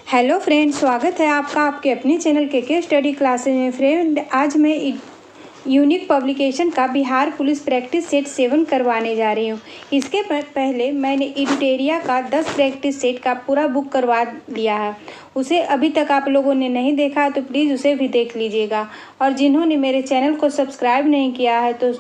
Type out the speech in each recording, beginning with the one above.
Hello friend, स्वागत है आपका आपके अपने चैनल के स्टडी क्लासेज में। फ्रेंड, आज मैं यूनिक पब्लिकेशन का बिहार पुलिस प्रैक्टिस सेट 7 करवाने जा रही हूँ। इसके पहले मैंने एडिटोरिया का 10 प्रैक्टिस सेट का पूरा बुक करवा लिया है। उसे अभी तक आप लोगों ने नहीं देखा तो प्लीज़ उसे भी देख लीजिएगा। और जिन्होंने मेरे चैनल को सब्सक्राइब नहीं किया है तो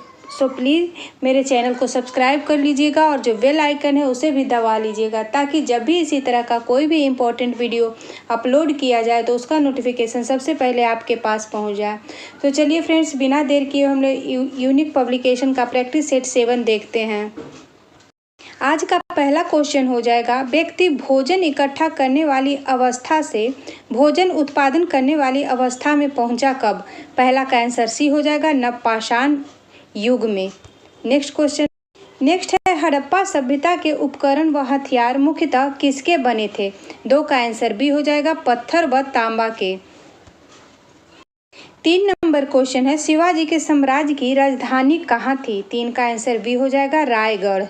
प्लीज़ मेरे चैनल को सब्सक्राइब कर लीजिएगा और जो बेल आइकन है उसे भी दबा लीजिएगा, ताकि जब भी इसी तरह का कोई भी इम्पोर्टेंट वीडियो अपलोड किया जाए तो उसका नोटिफिकेशन सबसे पहले आपके पास पहुंच जाए। तो चलिए फ्रेंड्स, बिना देर किए हम लोग यूनिक पब्लिकेशन का प्रैक्टिस सेट 7 देखते हैं। आज का पहला क्वेश्चन हो जाएगा, व्यक्ति भोजन इकट्ठा करने वाली अवस्था से भोजन उत्पादन करने वाली अवस्था में पहुंचा कब? पहला का आंसर सी हो जाएगा, नवपाषाण युग में। नेक्स्ट है, हड़प्पा सभ्यता के उपकरण व हथियार मुख्यतः किसके बने थे? 2 का आंसर बी हो जाएगा, पत्थर व तांबा के। 3 नंबर क्वेश्चन है, शिवाजी के साम्राज्य की राजधानी कहाँ थी? 3 का आंसर बी हो जाएगा, रायगढ़।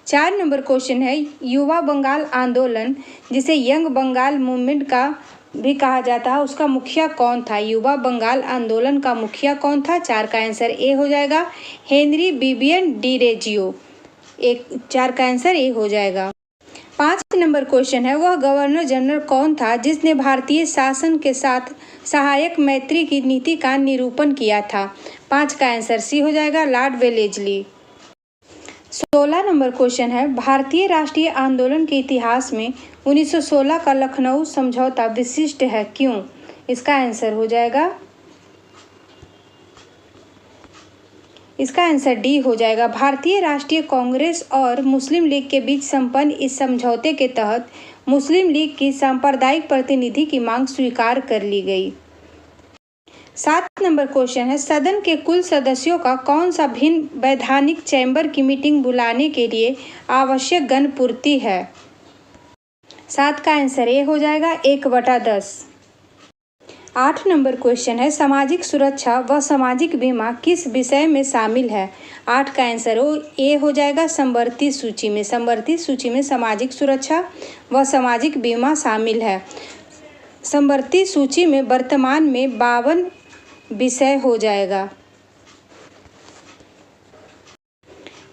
4 नंबर क्वेश्चन है, युवा बंगाल आंदोलन जिसे यंग बंगाल मूवमेंट का भी कहा जाता है, उसका मुखिया कौन था? युवा बंगाल आंदोलन का मुखिया कौन था? 4 का आंसर ए हो जाएगा, हेनरी बिबियन डिरेजियो। 4 का आंसर ए हो जाएगा। 5 नंबर क्वेश्चन है, वह गवर्नर जनरल कौन था जिसने भारतीय शासन के साथ सहायक मैत्री की नीति का निरूपण किया था? 5 का आंसर सी हो जाएगा, लॉर्ड वेलेस्ली। 16 नंबर क्वेश्चन है, भारतीय राष्ट्रीय आंदोलन के इतिहास में 1916 का लखनऊ समझौता विशिष्ट है, क्यों? इसका आंसर हो जाएगा, इसका आंसर डी हो जाएगा। भारतीय राष्ट्रीय कांग्रेस और मुस्लिम लीग के बीच संपन्न इस समझौते के तहत मुस्लिम लीग की सांप्रदायिक प्रतिनिधि की मांग स्वीकार कर ली गई। 7 नंबर क्वेश्चन है, सदन के कुल सदस्यों का कौन सा भिन्न वैधानिक चैम्बर की मीटिंग बुलाने के लिए आवश्यक गण पूर्ति है? 7 का आंसर ए हो जाएगा, 1/10। 8 नंबर क्वेश्चन है, सामाजिक सुरक्षा व सामाजिक बीमा किस विषय में शामिल है? 8 का आंसर ए हो जाएगा, समवर्ती सूची में। समवर्ती सूची में सामाजिक सुरक्षा व सामाजिक बीमा शामिल है। समवर्ती सूची में वर्तमान में 52 विषय हो जाएगा।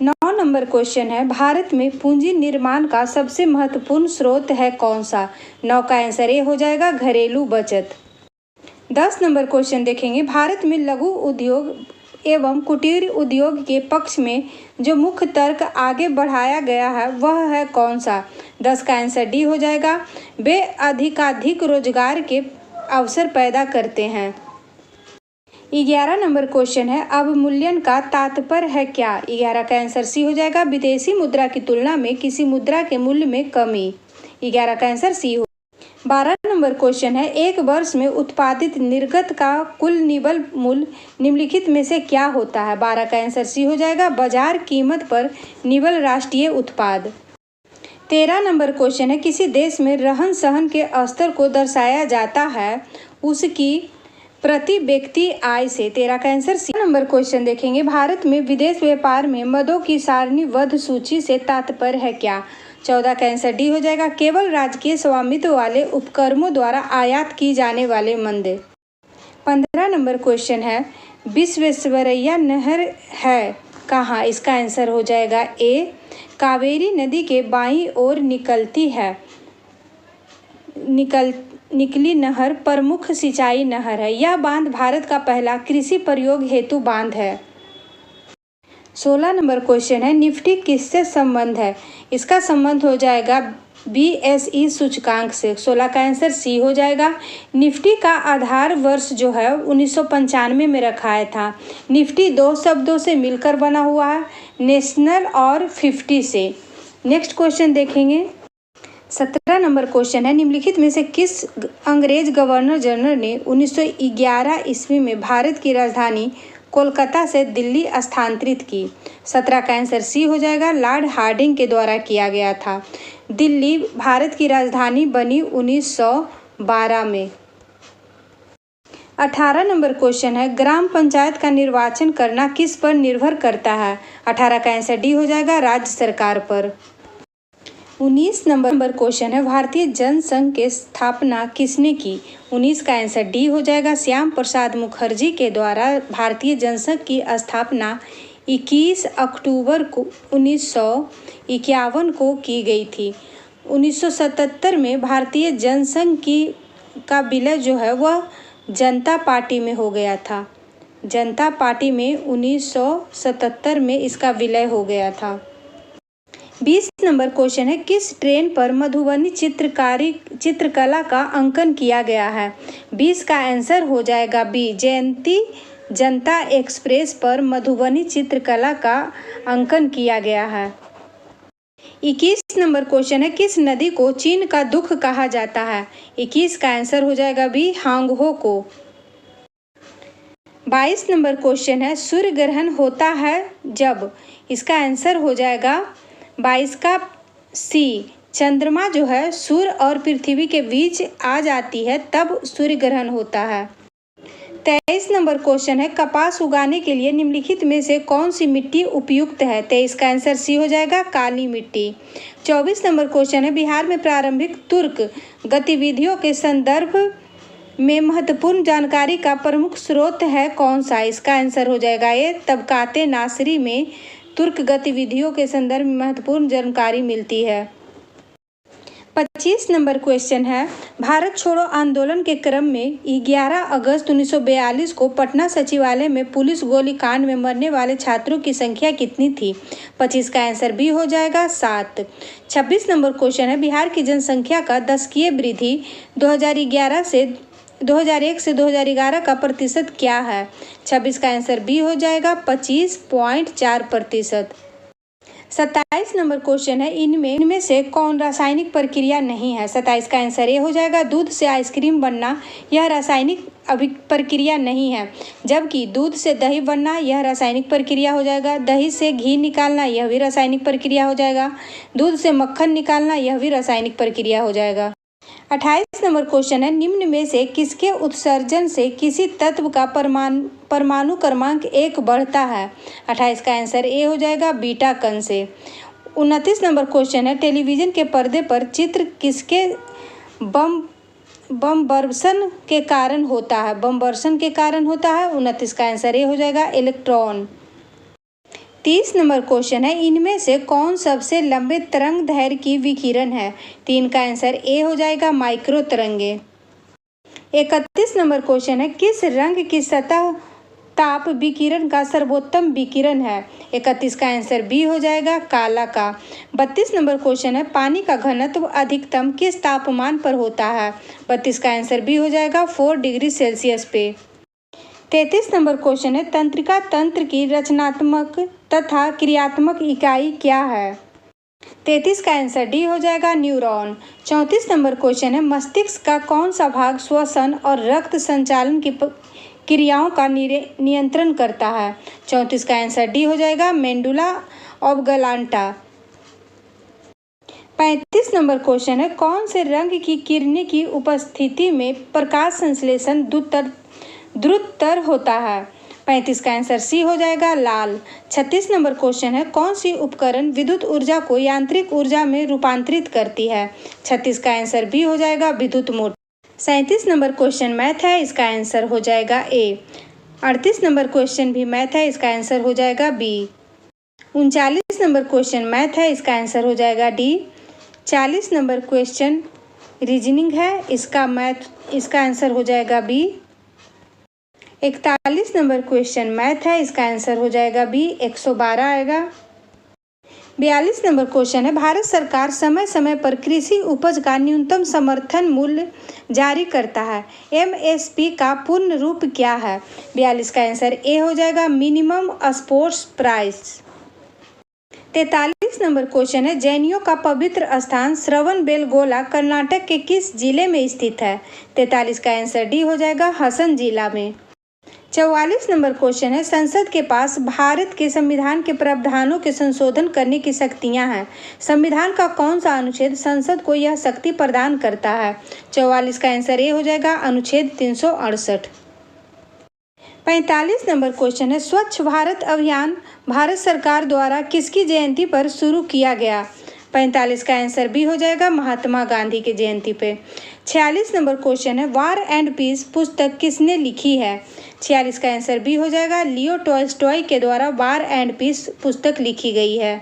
9 नंबर क्वेश्चन है, भारत में पूंजी निर्माण का सबसे महत्वपूर्ण स्रोत है कौन सा? 9 का आंसर ए हो जाएगा, घरेलू बचत। 10 नंबर क्वेश्चन देखेंगे, भारत में लघु उद्योग एवं कुटीर उद्योग के पक्ष में जो मुख्य तर्क आगे बढ़ाया गया है वह है कौन सा? 10 का आंसर डी हो जाएगा, वे अधिकाधिक रोजगार के अवसर पैदा करते हैं। 11 नंबर क्वेश्चन है, अवमूल्यन का तात्पर्य है क्या? 11 का आंसर सी हो जाएगा, विदेशी मुद्रा की तुलना में किसी मुद्रा के मूल्य में कमी। 11 का आंसर सी हो। 12 नंबर क्वेश्चन है, एक वर्ष में उत्पादित निर्गत का कुल निवल मूल्य निम्नलिखित में से क्या होता है? 12 का आंसर सी हो जाएगा, बाजार कीमत पर निवल राष्ट्रीय उत्पाद। 13 नंबर क्वेश्चन है, किसी देश में रहन सहन के स्तर को दर्शाया जाता है उसकी प्रति व्यक्ति आय से। 13 का आंसर सी। नंबर क्वेश्चन देखेंगे, भारत में विदेश व्यापार में मदों की सारणीबद्ध सूची से तात्पर्य है क्या? 14 का आंसर डी हो जाएगा, केवल राजकीय स्वामित्व वाले उपक्रमों द्वारा आयात की जाने वाले मदे। 15 नंबर क्वेश्चन है, विश्वेश्वरैया नहर है कहाँ? इसका आंसर हो जाएगा ए, कावेरी नदी के बाईं ओर निकली नहर प्रमुख सिंचाई नहर है। यह बांध भारत का पहला कृषि प्रयोग हेतु बांध है। 16 नंबर क्वेश्चन है, निफ्टी किससे संबंध है? इसका संबंध हो जाएगा BSE सूचकांक से। 16 का आंसर सी हो जाएगा। निफ्टी का आधार वर्ष जो है 1995 में रखाया था। निफ्टी 2 शब्दों से मिलकर बना हुआ है, नेशनल और 50 से। नेक्स्ट क्वेश्चन देखेंगे, 17 नंबर क्वेश्चन है, निम्नलिखित में से किस अंग्रेज गवर्नर जनरल ने 1911 ईस्वी में भारत की राजधानी कोलकाता से दिल्ली स्थानांतरित की? 17 का आंसर सी हो जाएगा, लॉर्ड हार्डिंग के द्वारा किया गया था। दिल्ली भारत की राजधानी बनी 1912 में। 18 नंबर क्वेश्चन है, ग्राम पंचायत का निर्वाचन करना किस पर निर्भर करता है? 18 का आंसर डी हो जाएगा, राज्य सरकार पर। 19 नंबर क्वेश्चन है, भारतीय जनसंघ की स्थापना किसने की? 19 का आंसर डी हो जाएगा, श्याम प्रसाद मुखर्जी के द्वारा भारतीय जनसंघ की स्थापना 21 अक्टूबर को 1951 को की गई थी। 1977 में भारतीय जनसंघ का विलय जो है वह जनता पार्टी में हो गया था। जनता पार्टी में 1977 में इसका विलय हो गया था। 20 नंबर क्वेश्चन है, किस ट्रेन पर मधुबनी चित्रकला का अंकन किया गया है? 20 का आंसर हो जाएगा बी, जयंती जनता एक्सप्रेस पर मधुबनी चित्रकला का अंकन किया गया है। 21 नंबर क्वेश्चन है, किस नदी को चीन का दुख कहा जाता है? 21 का आंसर हो जाएगा बी, हांगहो को। 22 नंबर क्वेश्चन है, सूर्य ग्रहण होता है जब? इसका आंसर हो जाएगा 22 का सी, चंद्रमा जो है सूर्य और पृथ्वी के बीच आ जाती है तब सूर्य ग्रहण होता है। 23 नंबर क्वेश्चन है, कपास उगाने के लिए निम्नलिखित में से कौन सी मिट्टी उपयुक्त है? 23 का आंसर सी हो जाएगा, काली मिट्टी। 24 नंबर क्वेश्चन है, बिहार में प्रारंभिक तुर्क गतिविधियों के संदर्भ में महत्वपूर्ण जानकारी का प्रमुख स्रोत है कौन सा? इसका आंसर हो जाएगा ए, तबकाते नासरी में तुर्क गतिविधियों के संदर्भ में महत्वपूर्ण जानकारी मिलती है। 25 नंबर क्वेश्चन है, भारत छोड़ो आंदोलन के क्रम में 11 अगस्त 1942 को पटना सचिवालय में पुलिस गोलीकांड में मरने वाले छात्रों की संख्या कितनी थी? 25 का आंसर बी हो जाएगा, 7। 26 नंबर क्वेश्चन है, बिहार की जनसंख्या का दशकीय वृद्धि 2001 से 2011 का प्रतिशत क्या है? 26 का आंसर बी हो जाएगा, 25.4%। 27 नंबर क्वेश्चन है, इनमें से कौन रासायनिक प्रक्रिया नहीं है? 27 का आंसर ए हो जाएगा, दूध से आइसक्रीम बनना यह रासायनिक प्रक्रिया नहीं है, जबकि दूध से दही बनना यह रासायनिक प्रक्रिया हो जाएगा। दही से घी निकालना यह भी रासायनिक प्रक्रिया हो जाएगा। दूध से मक्खन निकालना यह भी रासायनिक प्रक्रिया हो जाएगा। 28 नंबर क्वेश्चन है, निम्न में से किसके उत्सर्जन से किसी तत्व का परमाणु क्रमांक 1 बढ़ता है? 28 का आंसर ए हो जाएगा, बीटा कण से। 29 नंबर क्वेश्चन है, टेलीविजन के पर्दे पर चित्र किसके बमवर्षण के कारण होता है? बमवर्षण के कारण होता है। 29 का आंसर ए हो जाएगा, इलेक्ट्रॉन। 30 नंबर क्वेश्चन है, इनमें से कौन सबसे लंबे तरंग दैर्घ्य की विकिरण है? 3 का आंसर ए हो जाएगा, माइक्रो तरंगे। 31 नंबर क्वेश्चन है, किस रंग की सतह ताप विकिरण का सर्वोत्तम विकिरण है? 31 का आंसर बी हो जाएगा, काला का। 32 नंबर क्वेश्चन है, पानी का घनत्व अधिकतम किस तापमान पर होता है? 32 का आंसर बी हो जाएगा, 4 डिग्री सेल्सियस पे। 33 नंबर क्वेश्चन है, तंत्रिका तंत्र की रचनात्मक तथा क्रियात्मक इकाई क्या है? 33 का आंसर डी हो जाएगा, न्यूरॉन। 34 नंबर क्वेश्चन है, मस्तिष्क का कौन सा भाग श्वसन और रक्त संचालन की क्रियाओं का नियंत्रण करता है? 34 का आंसर डी हो जाएगा, मेंडुला ऑब्लांगा। 35 नंबर क्वेश्चन है, कौन से रंग की किरणें की उपस्थिति में प्रकाश संश्लेषण द्रुततर होता है? 35 का आंसर सी हो जाएगा, लाल। 36 नंबर क्वेश्चन है, कौन सी उपकरण विद्युत ऊर्जा को यांत्रिक ऊर्जा में रूपांतरित करती है? 36 का आंसर बी हो जाएगा, विद्युत मोटर। 37 नंबर क्वेश्चन मैथ है, इसका आंसर हो जाएगा ए। 38 नंबर क्वेश्चन भी मैथ है, इसका आंसर हो जाएगा बी। 39 नंबर क्वेश्चन मैथ है, इसका आंसर हो जाएगा डी। 40 नंबर क्वेश्चन रीजनिंग है, इसका आंसर हो जाएगा बी। 41 नंबर क्वेश्चन मैथ है, इसका आंसर हो जाएगा बी, 112 आएगा। 42 नंबर क्वेश्चन है, भारत सरकार समय समय पर कृषि उपज का न्यूनतम समर्थन मूल्य जारी करता है, एमएसपी का पूर्ण रूप क्या है? 42 का आंसर ए हो जाएगा, minimum support price. 43 number question है, जैनियों का पवित्र स्थान श्रवणबेलगोला कर्नाटक के किस जिले में स्थित है? 43 का आंसर डी हो जाएगा, हसन जिला में। 44 नंबर क्वेश्चन है, संसद के पास भारत के संविधान के प्रावधानों के संशोधन करने की शक्तियां हैं, संविधान का कौन सा अनुच्छेद संसद को यह शक्ति प्रदान करता है? 44 का आंसर ए हो जाएगा, अनुच्छेद 368। 45 नंबर क्वेश्चन है, स्वच्छ भारत अभियान भारत सरकार द्वारा किसकी जयंती पर शुरू किया गया? 45 का आंसर बी हो जाएगा, महात्मा गांधी की जयंती पे। 46 नंबर क्वेश्चन है, वार एंड पीस पुस्तक किसने लिखी है? 46 का आंसर बी हो जाएगा, लियो टॉल्स्टॉय के द्वारा वार एंड पीस पुस्तक लिखी गई है।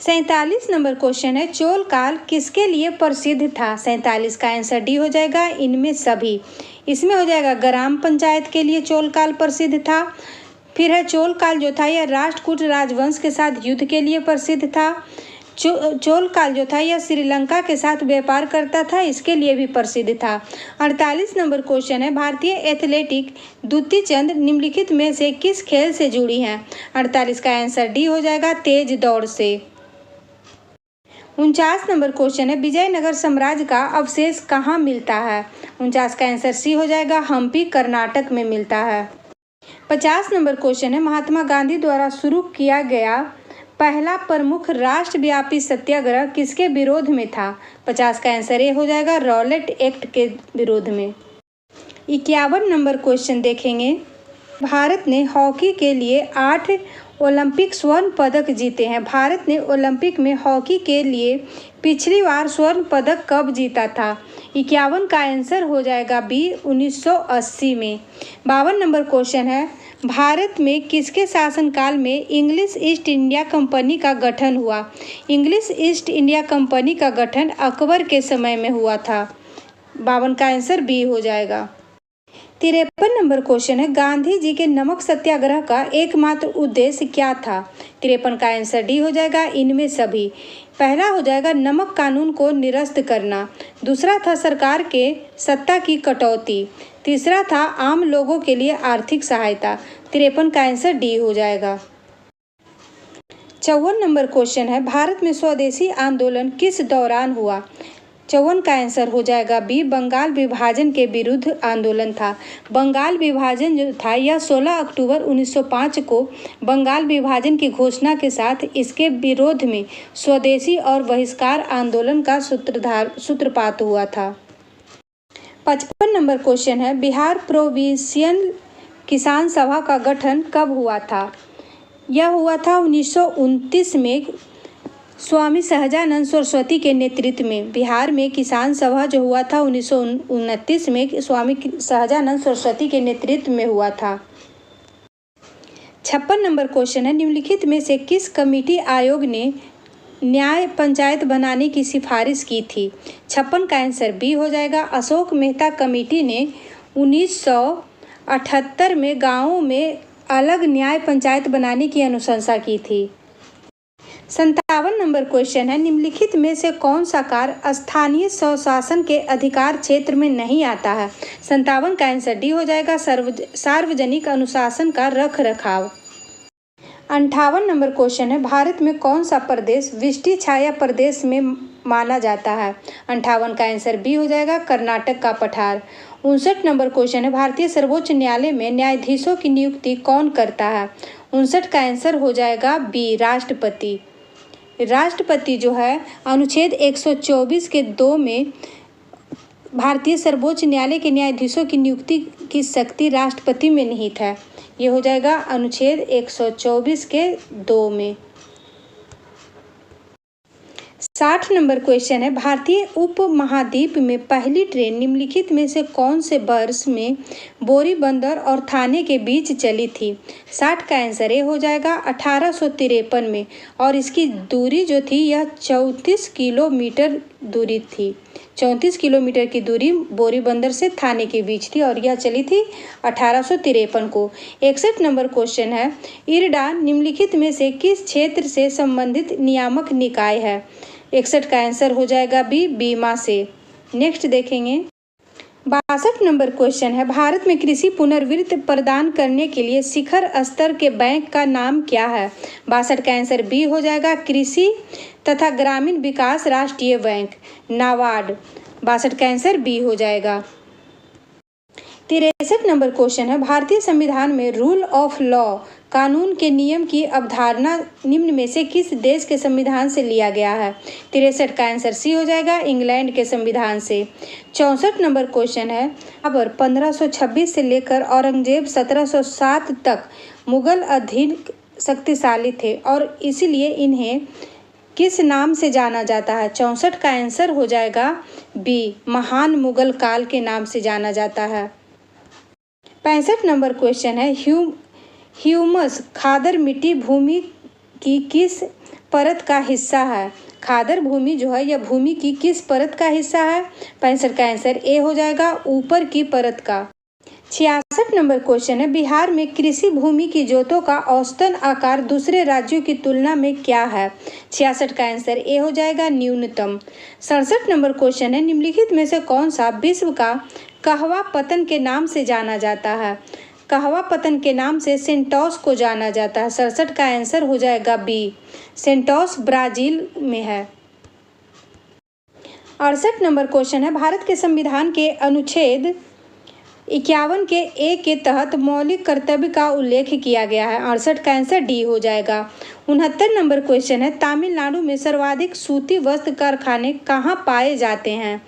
47 नंबर क्वेश्चन है, चोल काल किसके लिए प्रसिद्ध था? 47 का आंसर डी हो जाएगा, इनमें सभी। इसमें हो जाएगा ग्राम पंचायत के लिए चोल काल प्रसिद्ध था। फिर है चोल काल जो था यह राष्ट्रकूट राजवंश के साथ युद्ध के लिए प्रसिद्ध था। चोल काल जो था यह श्रीलंका के साथ व्यापार करता था, इसके लिए भी प्रसिद्ध था। 48 नंबर क्वेश्चन है, भारतीय एथलेटिक दुती चंद निम्नलिखित में से किस खेल से जुड़ी हैं? 48 का आंसर डी हो जाएगा, तेज दौड़ से। 49 नंबर क्वेश्चन है, विजयनगर साम्राज्य का अवशेष कहाँ मिलता है? 49 का आंसर सी हो जाएगा, हम्पी कर्नाटक में मिलता है। 50 नंबर क्वेश्चन है, महात्मा गांधी द्वारा शुरू किया गया पहला प्रमुख राष्ट्रव्यापी सत्याग्रह किसके विरोध में था? 50 का आंसर ए हो जाएगा, रॉलेट एक्ट के विरोध में। 51 नंबर क्वेश्चन देखेंगे, भारत ने हॉकी के लिए 8 ओलंपिक स्वर्ण पदक जीते हैं। भारत ने ओलंपिक में हॉकी के लिए पिछली बार स्वर्ण पदक कब जीता था? 51 का आंसर हो जाएगा बी, 1980 में। 52 नंबर क्वेश्चन है, भारत में किसके शासनकाल में इंग्लिश ईस्ट इंडिया कंपनी का गठन हुआ? इंग्लिश ईस्ट इंडिया कंपनी का गठन अकबर के समय में हुआ था। 52 का आंसर बी हो जाएगा। 53 नंबर क्वेश्चन है, गांधी जी के नमक सत्याग्रह का एकमात्र उद्देश्य क्या था? 53 का आंसर डी हो जाएगा, इनमें सभी। पहला हो जाएगा नमक कानून को निरस्त करना, दूसरा था सरकार के सत्ता की कटौती, तीसरा था आम लोगों के लिए आर्थिक सहायता। 53 का आंसर डी हो जाएगा। 54 नंबर क्वेश्चन है, भारत में स्वदेशी आंदोलन किस दौरान हुआ? 54 का आंसर हो जाएगा बी, बंगाल विभाजन के विरुद्ध आंदोलन था। बंगाल विभाजन जो था यह 16 अक्टूबर 1905 को बंगाल विभाजन की घोषणा के साथ इसके विरोध में स्वदेशी और बहिष्कार आंदोलन का सूत्रपात हुआ था। 55 नंबर क्वेश्चन है, बिहार प्रोविंशियल किसान सभा का गठन कब हुआ था? यह हुआ था 1929 में स्वामी सहजानंद सरस्वती के नेतृत्व में। बिहार में किसान सभा जो हुआ था 1929 में स्वामी सहजानंद सरस्वती के नेतृत्व में हुआ था। 56 नंबर क्वेश्चन है, निम्नलिखित में से किस कमेटी आयोग ने न्याय पंचायत बनाने की सिफारिश की थी? 56 का आंसर बी हो जाएगा, अशोक मेहता कमेटी ने 1978 में गाँवों में अलग न्याय पंचायत बनाने की अनुशंसा की थी। 57 नंबर क्वेश्चन है, निम्नलिखित में से कौन सा कार्य स्थानीय स्वशासन के अधिकार क्षेत्र में नहीं आता है? 57 का आंसर डी हो जाएगा, सार्वजनिक अनुशासन का रख रखाव। 58 नंबर क्वेश्चन है, भारत में कौन सा प्रदेश वृष्टि छाया प्रदेश में माना जाता है? 58 का आंसर बी हो जाएगा, कर्नाटक का पठार। 59 नंबर क्वेश्चन है, भारतीय सर्वोच्च न्यायालय में न्यायाधीशों की नियुक्ति कौन करता है? 59 का आंसर हो जाएगा बी, राष्ट्रपति। राष्ट्रपति जो है अनुच्छेद 124 के 2 में भारतीय सर्वोच्च न्यायालय के न्यायाधीशों की नियुक्ति की शक्ति राष्ट्रपति में निहित है। ये हो जाएगा अनुच्छेद 124 के 2 में। 60 नंबर क्वेश्चन है, भारतीय उपमहाद्वीप में पहली ट्रेन निम्नलिखित में से कौन से वर्ष में बोरीबंदर और थाने के बीच चली थी? 60 का आंसर ए हो जाएगा, 1853 में, और इसकी दूरी जो थी यह 34 किलोमीटर दूरी थी। 34 किलोमीटर की दूरी बोरीबंदर से थाने के बीच थी और यह चली थी 1853 को। 61 नंबर क्वेश्चन है, इरडा निम्नलिखित में से किस क्षेत्र से संबंधित नियामक निकाय है? 61 का आंसर हो जाएगा बी, बीमा से। नेक्स्ट देखेंगे, 62 नंबर क्वेश्चन है, भारत में कृषि पुनर्वित्त प्रदान करने के लिए शिखर स्तर के बैंक का नाम क्या है? 62 का आंसर बी हो जाएगा, कृषि तथा ग्रामीण विकास राष्ट्रीय बैंक, नाबार्ड। 62 का आंसर बी हो जाएगा। 63 नंबर क्वेश्चन है, भारतीय संविधान में रूल ऑफ लॉ कानून के नियम की अवधारणा निम्न में से किस देश के संविधान से लिया गया है? 63 का आंसर सी हो जाएगा, इंग्लैंड के संविधान से। 64 नंबर क्वेश्चन है, बाबर 1526 से लेकर औरंगजेब 1707 तक मुगल अधिक शक्तिशाली थे और इसीलिए इन्हें किस नाम से जाना जाता है? 64 का आंसर हो जाएगा बी, महान मुगल काल के नाम से जाना जाता है। 65 नंबर क्वेश्चन है, ह्यूमस खादर मिट्टी भूमि की किस परत का हिस्सा है? खादर भूमि जो है यह भूमि की किस परत का हिस्सा है? 65 का आंसर ए हो जाएगा, ऊपर की परत का। 66 नंबर क्वेश्चन है, बिहार में कृषि भूमि की जोतों का औसतन आकार दूसरे राज्यों की तुलना में क्या है? 66 का आंसर ए हो जाएगा, न्यूनतम। 67 नंबर क्वेश्चन है, निम्नलिखित में से कौन सा विश्व का कहवा पतन के नाम से जाना जाता है? कहवा पतन के नाम से सेंटोस को जाना जाता है। 67 का आंसर हो जाएगा बी, सेंटोस ब्राजील में है। 68 नंबर क्वेश्चन है, भारत के संविधान के अनुच्छेद 51 के ए के तहत मौलिक कर्तव्य का उल्लेख किया गया है। 68 का आंसर डी हो जाएगा। 69 नंबर क्वेश्चन है, तमिलनाडु में सर्वाधिक सूती वस्त्र कारखाने कहाँ पाए जाते हैं?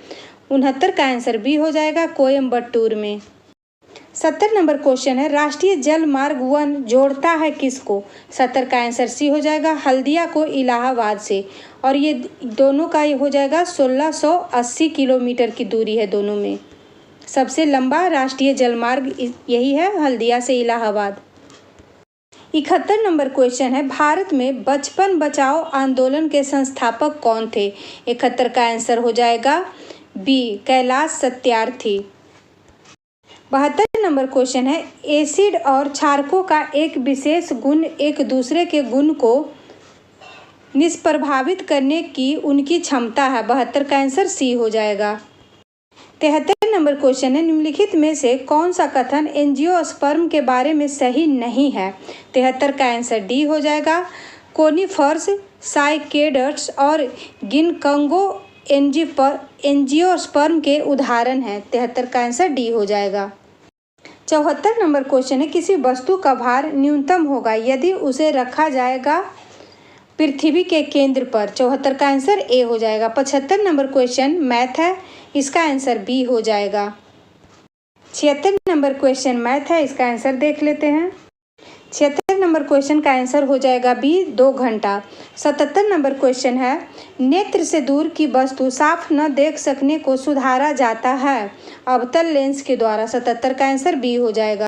69 का आंसर बी हो जाएगा, कोयम्बटूर में। 70 नंबर क्वेश्चन है, राष्ट्रीय जल मार्ग 1 जोड़ता है किसको? 70 का आंसर सी हो जाएगा, हल्दिया को इलाहाबाद से। और ये दोनों का हो जाएगा 1680 किलोमीटर की दूरी है दोनों में। सबसे लंबा राष्ट्रीय जलमार्ग यही है, हल्दिया से इलाहाबाद। 71 नंबर क्वेश्चन है, भारत में बचपन बचाओ आंदोलन के संस्थापक कौन थे? 71 का आंसर हो जाएगा B, Kailash Satyarthi. 72 number question है, एसिड और क्षारकों का एक विशेष गुण एक दूसरे के गुण को निष्प्रभावित करने की उनकी क्षमता है। 72 का आंसर सी हो जाएगा। 73 नंबर क्वेश्चन है, निम्नलिखित में से कौन सा कथन एंजियोस्पर्म के बारे में सही नहीं है? 73 का आंसर डी हो जाएगा, कोनिफर्स, साइकेड्स और गिनकंगो एंजियोस्पर्म के उदाहरण हैं। 73 का आंसर डी हो जाएगा। 74 नंबर क्वेश्चन है, किसी वस्तु का भार न्यूनतम होगा यदि उसे रखा जाएगा पृथ्वी के केंद्र पर। 74 का आंसर ए हो जाएगा। 75 नंबर क्वेश्चन मैथ है, इसका आंसर बी हो जाएगा। 76 नंबर क्वेश्चन मैथ है, इसका आंसर देख लेते हैं। 76 नंबर क्वेश्चन का आंसर हो जाएगा बी, 2 घंटा। 77 नंबर क्वेश्चन है, नेत्र से दूर की वस्तु साफ न देख सकने को सुधारा जाता है अवतल लेंस के द्वारा। 77 का आंसर बी हो जाएगा।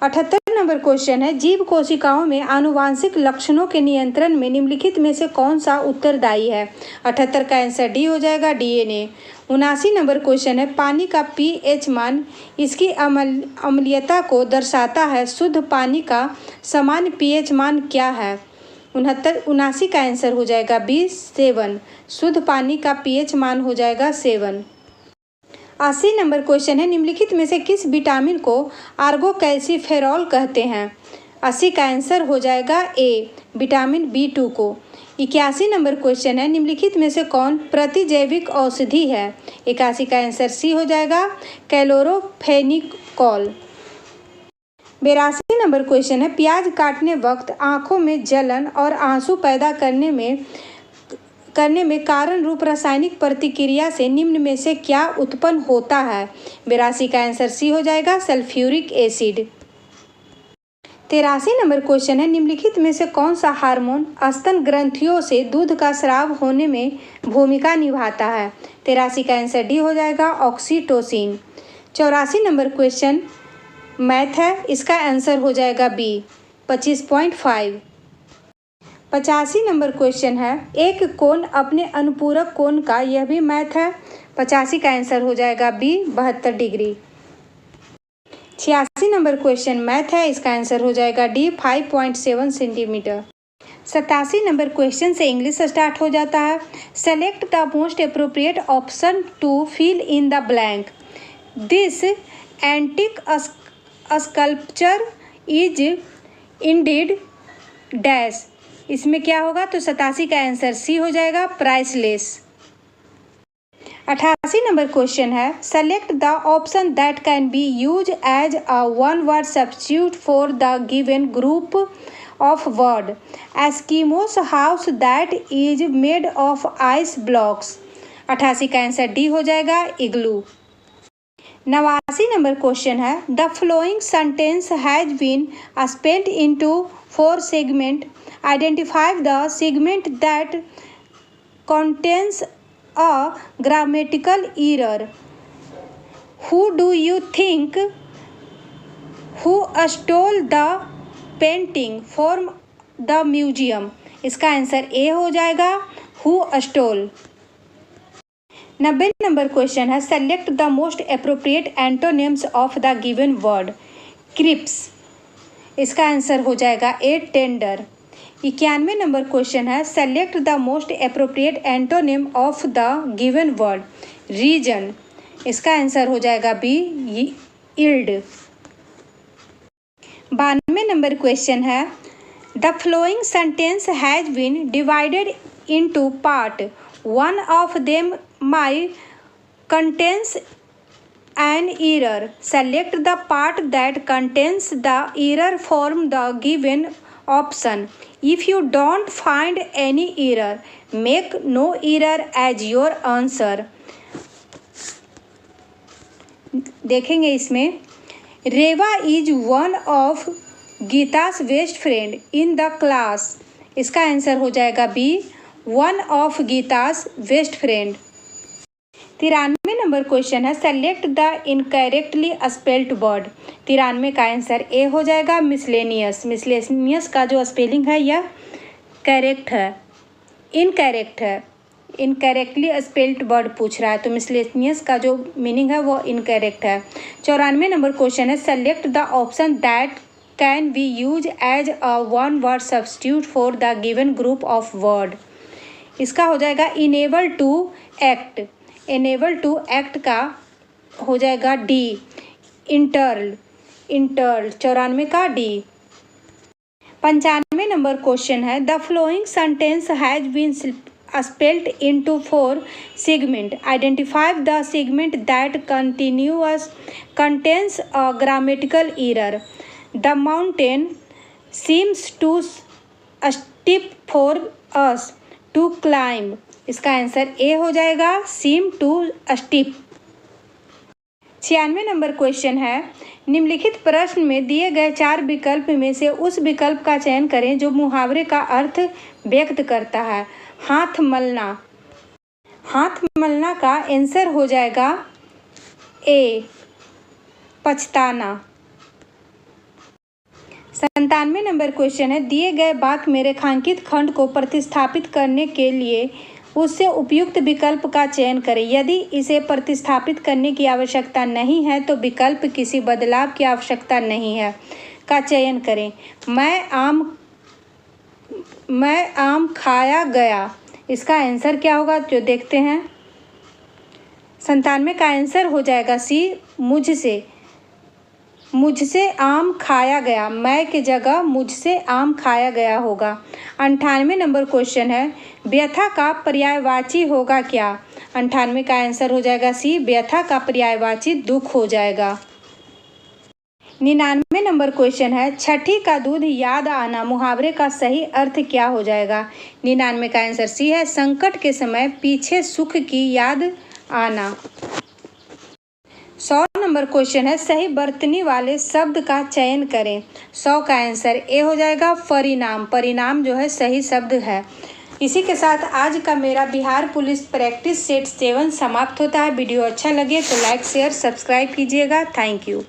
78 नंबर क्वेश्चन है, जीव कोशिकाओं में आनुवांशिक लक्षणों के नियंत्रण में निम्नलिखित में से कौन सा उत्तरदायी है? 78 का आंसर डी हो जाएगा, डीएनए। 79 नंबर क्वेश्चन है, पानी का पीएच मान इसकी अम्लीयता को दर्शाता है। शुद्ध पानी का सामान्य पीएच मान क्या है? 79 का आंसर हो जाएगा बी, 7। शुद्ध पानी का पीएच मान हो जाएगा 7। 80 नंबर क्वेश्चन है, निम्नलिखित में से किस विटामिन को आर्गोकैल्सिफेरॉल कहते हैं? 80 का आंसर हो जाएगा ए, विटामिन B2 को। 81 नंबर क्वेश्चन है, निम्नलिखित में से कौन प्रतिजैविक औषधि है? 81 का आंसर सी हो जाएगा, कैलोरोफेनिकॉल। 82 नंबर क्वेश्चन है, प्याज काटने वक्त आंखों में जलन और आंसू पैदा करने में कारण रूप रासायनिक प्रतिक्रिया से निम्न में से क्या उत्पन्न होता है? 82 का आंसर सी हो जाएगा, सल्फ्यूरिक एसिड। 83 नंबर क्वेश्चन है, निम्नलिखित में से कौन सा हार्मोन स्तन ग्रंथियों से दूध का स्राव होने में भूमिका निभाता है? 83 का आंसर डी हो जाएगा, ऑक्सीटोसिन। 84 नंबर क्वेश्चन मैथ है, इसका आंसर हो जाएगा बी, 25.5। 85 नंबर क्वेश्चन है, एक कोण अपने अनुपूरक कोण का, यह भी मैथ है। 85 का आंसर हो जाएगा B, 72 degree. 86 number question math है, इसका आंसर हो जाएगा डी, 5.7 सेंटीमीटर। 87 नंबर क्वेश्चन से इंग्लिश स्टार्ट हो जाता है। Select the most appropriate option to fill in the blank. This antique sculpture is indeed dash. इसमें क्या होगा? तो 87 का आंसर सी हो जाएगा, प्राइसलेस। 88 नंबर क्वेश्चन है, select the option that can be use as a one word substitute for the given group of word. Eskimos house that is made of ice blocks. 88 का answer D हो जाएगा, igloo. 89 number question है, the flowing sentence has been spelled into 4 segment. Identify the segment that contains a grammatical error. Who do you think who stole the painting from the museum? इसका answer A हो जाएगा, who stole। 90 number question है, select the most appropriate antonyms of the given word. Crisp, इसका answer हो जाएगा A, tender. 91 number question है, select the most appropriate antonym of the given word. Reason, इसका answer हो जाएगा बी, यील्ड। 92 नंबर क्वेश्चन है, the flowing sentence has been divided into part, one of them may contains an error. Select the part that contains the error from the given option. If you don't find any error, make no error as your answer. देखेंगे इसमें, Reva is one of Geeta's best friend in the class. इसका answer हो जाएगा B, one of Geeta's best friend. 93 number question है, select the incorrectly spelled word. 93 का answer A हो जाएगा, miscellaneous. Miscellaneous का जो स्पेलिंग है यह करेक्ट है, इनकरेक्ट है। इनकरेक्टली स्पेल्ड वर्ड पूछ रहा है, तो मिसलेनियस का जो मीनिंग है वो इनकरेक्ट है। 94 नंबर क्वेश्चन है, select the option that can be use as a one word substitute for the given group of word. इसका हो जाएगा enable to act. Enable to act का हो जाएगा डी, इंटर्ल। 94 का डी। 95 नंबर क्वेश्चन है, the flowing sentence has been spelled into 4 segment. Identify the segment that continuous contains a grammatical error. The mountain seems to steep for us to climb. इसका answer A हो जाएगा, seem to steep. 96 number question है, निम्नलिखित प्रश्न में दिए गए 4 विकल्प में से उस विकल्प का चयन करें जो मुहावरे का अर्थ व्यक्त करता है। हाथ मलना, हाथ मलना का आंसर हो जाएगा ए, पछताना। 97 नंबर क्वेश्चन है, दिए गए वाक्य में रेखांकित खंड को प्रतिस्थापित करने के लिए उससे उपयुक्त विकल्प का चयन करें। यदि इसे प्रतिस्थापित करने की आवश्यकता नहीं है तो विकल्प किसी बदलाव की आवश्यकता नहीं है का चयन करें। मैं आम खाया गया, इसका आंसर क्या होगा जो देखते हैं। 97 का आंसर हो जाएगा सी, मुझसे आम खाया गया। मैं की जगह मुझसे आम खाया गया होगा। 98 नंबर क्वेश्चन है, व्यथा का पर्यायवाची होगा क्या। 98 का आंसर हो जाएगा सी, व्यथा का पर्यायवाची दुख हो जाएगा। 99 नंबर क्वेश्चन है, छठी का दूध याद आना मुहावरे का सही अर्थ क्या हो जाएगा। 99 का आंसर सी है, संकट के समय पीछे सुख की याद आना। 100 नंबर क्वेश्चन है, सही वर्तनी वाले शब्द का चयन करें। 100 का आंसर ए हो जाएगा, परिणाम। परिणाम जो है सही शब्द है। इसी के साथ आज का मेरा बिहार पुलिस प्रैक्टिस सेट 7 समाप्त होता है। वीडियो अच्छा लगे तो लाइक शेयर सब्सक्राइब कीजिएगा। Thank you.